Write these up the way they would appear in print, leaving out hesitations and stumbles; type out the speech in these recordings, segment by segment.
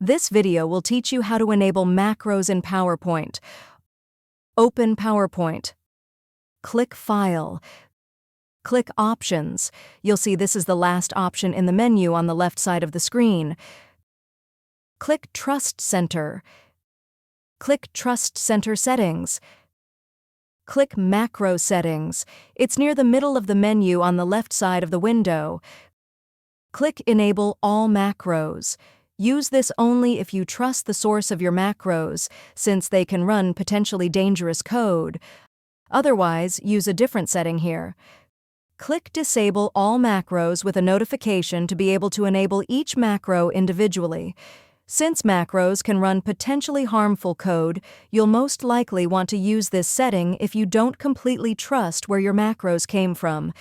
This video will teach you how to enable macros in PowerPoint. Open PowerPoint. Click File. Click Options. You'll see this is the last option in the menu on the left side of the screen. Click Trust Center. Click Trust Center Settings. Click Macro Settings. It's near the middle of the menu on the left side of the window. Click Enable All Macros. Use this only if you trust the source of your macros, since they can run potentially dangerous code. Otherwise, use a different setting here. Click Disable All Macros with a notification to be able to enable each macro individually. Since macros can run potentially harmful code, you'll most likely want to use this setting if you don't completely trust where your macros came from.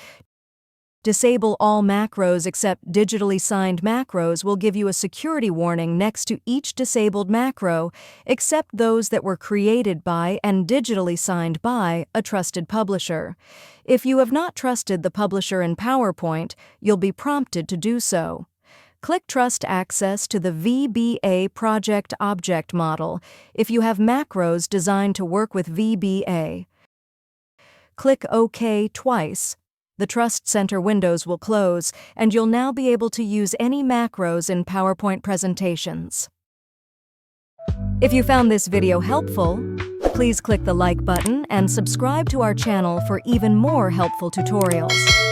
Disable all macros except digitally signed macros will give you a security warning next to each disabled macro, except those that were created by and digitally signed by a trusted publisher. If you have not trusted the publisher in PowerPoint, you'll be prompted to do so. Click Trust Access to the VBA Project Object Model if you have macros designed to work with VBA. Click OK twice. The Trust Center windows will close, and you'll now be able to use any macros in PowerPoint presentations. If you found this video helpful, please click the like button and subscribe to our channel for even more helpful tutorials.